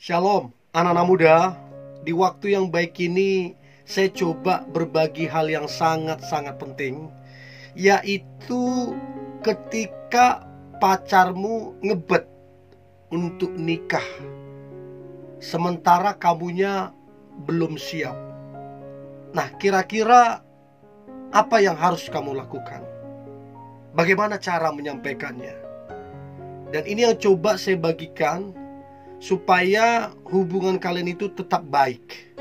Shalom, anak-anak muda. Di waktu yang baik ini, saya coba berbagi hal yang sangat-sangat penting, yaitu ketika pacarmu ngebet untuk nikah, sementara kamunya belum siap. Nah, kira-kira apa yang harus kamu lakukan? Bagaimana cara menyampaikannya? Dan ini yang coba saya bagikan supaya hubungan kalian itu tetap baik.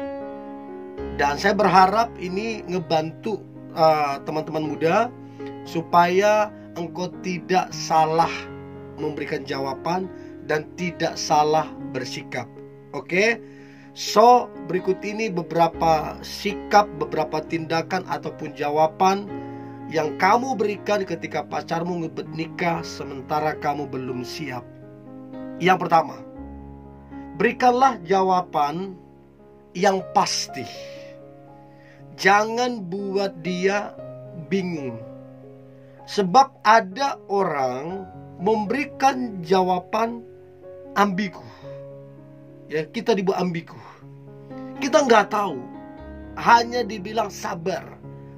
Dan saya berharap ini ngebantu teman-teman muda supaya engkau tidak salah memberikan jawaban dan tidak salah bersikap. Oke? So, berikut ini beberapa sikap, beberapa tindakan ataupun jawaban yang kamu berikan ketika pacarmu ngebet nikah sementara kamu belum siap. Yang pertama, berikanlah jawaban yang pasti. Jangan buat dia bingung. Sebab ada orang memberikan jawaban ambigu. Ya, kita dibuat ambigu. Kita nggak tahu. Hanya dibilang sabar.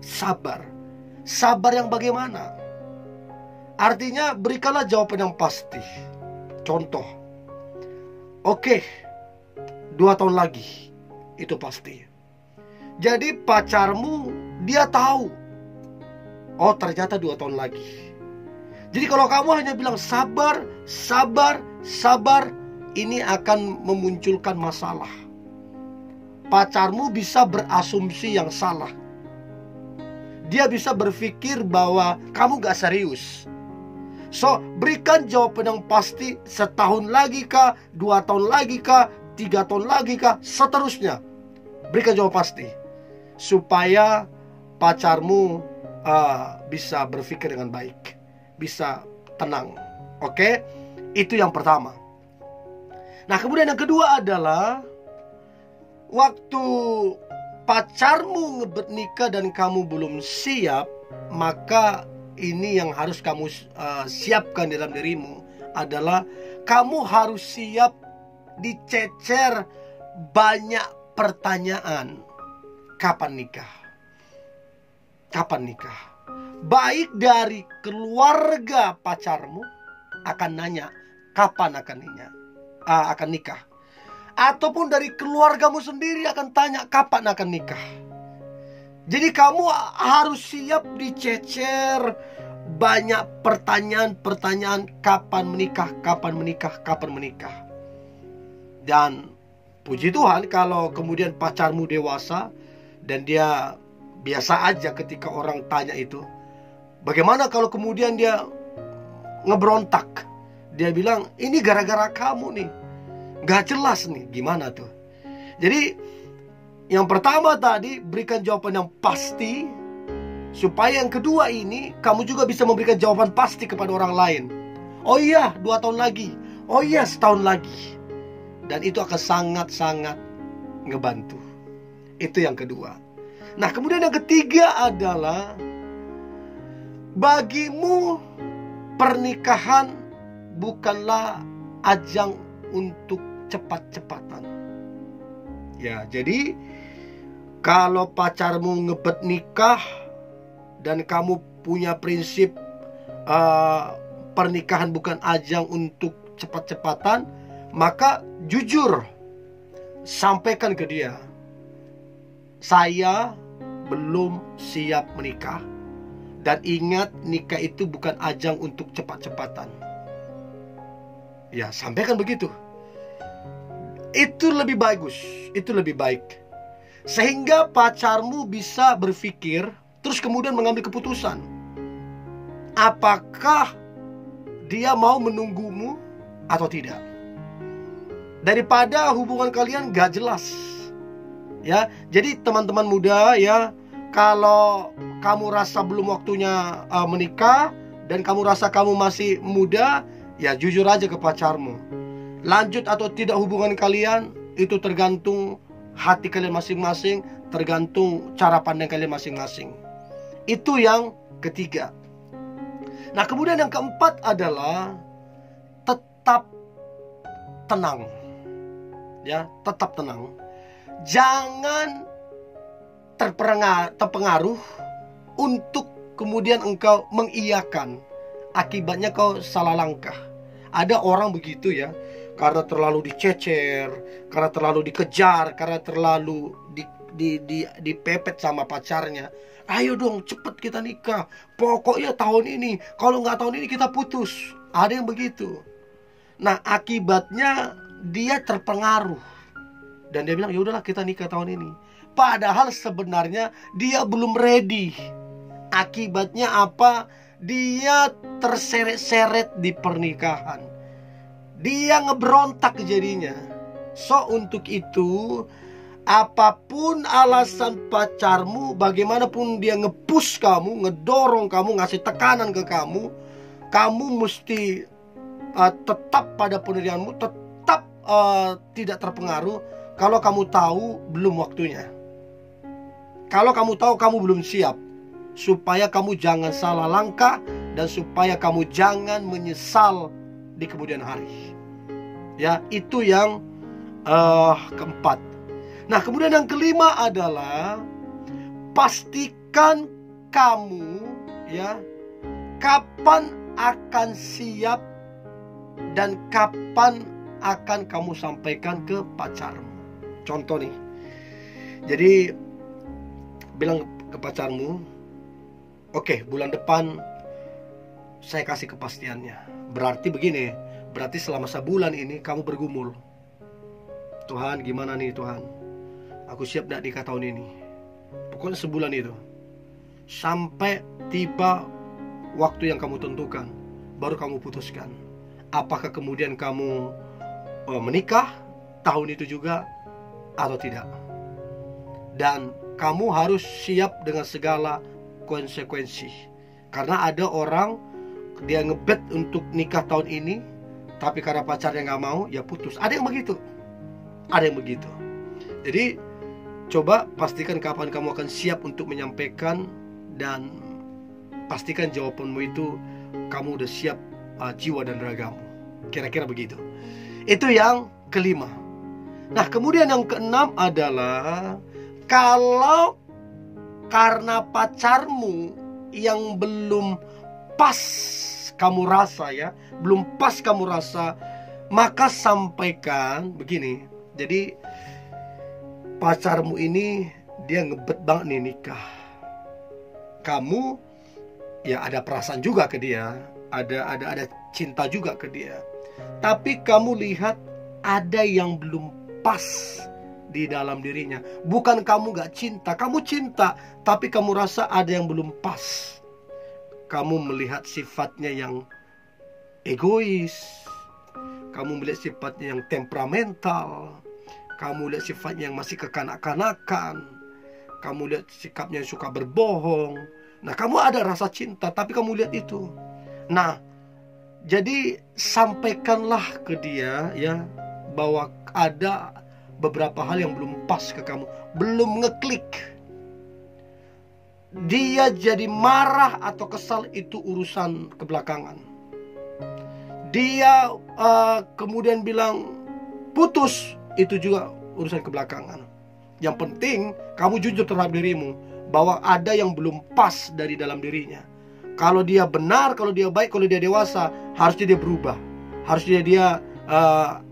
Sabar. Sabar yang bagaimana? Artinya berikanlah jawaban yang pasti. Contoh. Oke, 2 tahun lagi. Itu pasti. Jadi pacarmu dia tahu, oh ternyata 2 tahun lagi. Jadi kalau kamu hanya bilang sabar, sabar, sabar, ini akan memunculkan masalah. Pacarmu bisa berasumsi yang salah. Dia bisa berpikir bahwa kamu gak serius. So, berikan jawaban yang pasti. 1 tahun lagi kah, 2 tahun lagi kah, 3 tahun lagi kah, seterusnya. Berikan jawaban pasti supaya pacarmu bisa berpikir dengan baik, bisa tenang. Oke? Itu yang pertama. Nah, kemudian yang kedua adalah waktu pacarmu ngebet nikah dan kamu belum siap, maka ini yang harus kamu siapkan dalam dirimu adalah kamu harus siap dicecer banyak pertanyaan. Kapan nikah? Kapan nikah? Baik dari keluarga pacarmu akan nanya kapan akan nikah. Ataupun dari keluargamu sendiri akan tanya kapan akan nikah. Jadi kamu harus siap dicecer banyak pertanyaan-pertanyaan kapan menikah, kapan menikah, kapan menikah. Dan puji Tuhan kalau kemudian pacarmu dewasa dan dia biasa aja ketika orang tanya itu. Bagaimana kalau kemudian dia ngeberontak? Dia bilang ini gara-gara kamu nih, gak jelas nih, gimana tuh? Jadi yang pertama tadi, berikan jawaban yang pasti. Supaya yang kedua ini, kamu juga bisa memberikan jawaban pasti kepada orang lain. Oh iya, 2 tahun lagi. Oh iya, 1 tahun lagi. Dan itu akan sangat-sangat ngebantu. Itu yang kedua. Nah, kemudian yang ketiga adalah bagimu pernikahan bukanlah ajang untuk cepat-cepatan. Ya, jadi kalau pacarmu ngebet nikah dan kamu punya prinsip pernikahan bukan ajang untuk cepat-cepatan, maka jujur sampaikan ke dia, saya belum siap menikah. Dan ingat, nikah itu bukan ajang untuk cepat-cepatan. Ya, sampaikan begitu. Itu lebih bagus, itu lebih baik. Sehingga pacarmu bisa berpikir, terus kemudian mengambil keputusan. Apakah dia mau menunggumu atau tidak? Daripada hubungan kalian gak jelas. Ya, jadi teman-teman muda ya, kalau kamu rasa belum waktunya menikah dan kamu rasa kamu masih muda, ya jujur aja ke pacarmu. Lanjut atau tidak hubungan kalian itu tergantung hati kalian masing-masing, tergantung cara pandang kalian masing-masing. Itu yang ketiga. Nah, kemudian yang keempat adalah tetap tenang. ya, tetap tenang. Jangan terpengaruh untuk kemudian engkau mengiyakan. Akibatnya kau salah langkah. Ada orang begitu ya, karena terlalu dicecer, karena terlalu dikejar, karena terlalu dipepet sama pacarnya. Ayo dong cepet kita nikah, pokoknya tahun ini, kalau nggak tahun ini kita putus. Ada yang begitu. Nah, akibatnya dia terpengaruh dan dia bilang ya udahlah kita nikah tahun ini. Padahal sebenarnya dia belum ready. Akibatnya apa? Dia terseret-seret di pernikahan. Dia ngeberontak jadinya. So untuk itu, apapun alasan pacarmu, bagaimanapun dia nge-push kamu, ngedorong kamu, ngasih tekanan ke kamu, kamu mesti tetap pada pendirianmu, tetap tidak terpengaruh. Kalau kamu tahu belum waktunya, kalau kamu tahu kamu belum siap, supaya kamu jangan salah langkah dan supaya kamu jangan menyesal di kemudian hari. Ya, itu yang keempat. Nah, kemudian yang kelima adalah pastikan kamu ya kapan akan siap dan kapan akan kamu sampaikan ke pacarmu. Contoh nih. Jadi bilang ke pacarmu, oke, bulan depan saya kasih kepastiannya. Berarti begini, berarti selama sebulan ini kamu bergumul. Tuhan, gimana nih Tuhan? Aku siap gak nikah tahun ini? Pokoknya sebulan itu. Sampai tiba waktu yang kamu tentukan, baru kamu putuskan. Apakah kemudian kamu menikah tahun itu juga atau tidak? Dan kamu harus siap dengan segala konsekuensi. Karena ada orang dia ngebet untuk nikah tahun ini, tapi karena pacarnya nggak mau, ya putus. Ada yang begitu. Ada yang begitu. Jadi coba pastikan kapan kamu akan siap untuk menyampaikan, dan pastikan jawabanmu itu kamu udah siap jiwa dan ragamu. Kira-kira begitu. Itu yang kelima. Nah, kemudian yang keenam adalah kalau karena pacarmu yang belum pas kamu rasa ya, belum pas kamu rasa, maka sampaikan begini. Jadi pacarmu ini dia ngebet banget nih nikah. Kamu ya ada perasaan juga ke dia, ada cinta juga ke dia. Tapi kamu lihat ada yang belum pas di dalam dirinya. Bukan kamu gak cinta, kamu cinta, tapi kamu rasa ada yang belum pas. Kamu melihat sifatnya yang egois, kamu melihat sifatnya yang temperamental, kamu lihat sifatnya yang masih kekanak-kanakan, kamu lihat sikapnya yang suka berbohong. Nah, kamu ada rasa cinta, tapi kamu lihat itu. Nah, jadi sampaikanlah ke dia ya, bahwa ada beberapa hal yang belum pas ke kamu, belum ngeklik. Dia jadi marah atau kesal itu urusan kebelakangan. Dia kemudian bilang putus, itu juga urusan kebelakangan. Yang penting kamu jujur terhadap dirimu, bahwa ada yang belum pas dari dalam dirinya. Kalau dia benar, kalau dia baik, kalau dia dewasa, harusnya dia berubah. Harusnya dia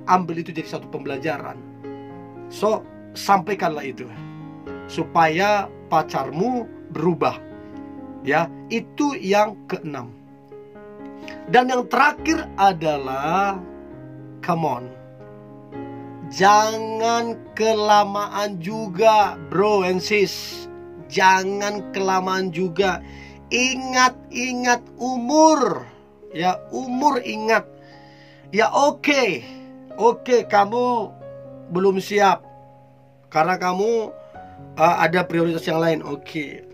ambil itu jadi satu pembelajaran. So, sampaikanlah itu supaya pacarmu berubah. Ya, itu yang keenam. Dan yang terakhir adalah come on. Jangan kelamaan juga, bro and sis. Jangan kelamaan juga. Ingat umur. Ya, umur ingat. Ya oke, kamu belum siap karena kamu ada prioritas yang lain. Oke,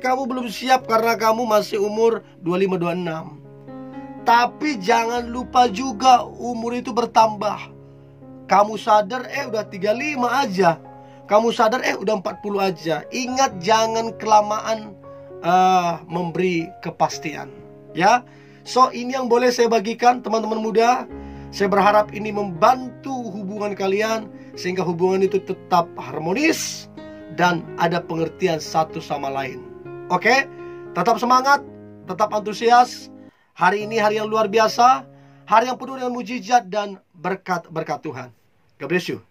kamu belum siap karena kamu masih umur 25-26. Tapi jangan lupa juga umur itu bertambah. Kamu sadar udah 35 aja. Kamu sadar udah 40 aja. Ingat, jangan kelamaan memberi kepastian. Ya. So, ini yang boleh saya bagikan teman-teman muda. Saya berharap ini membantu hubungan kalian. sehingga hubungan itu tetap harmonis dan ada pengertian satu sama lain. Oke, tetap semangat, tetap antusias. Hari ini hari yang luar biasa, hari yang penuh dengan mujizat dan berkat Tuhan. God bless you.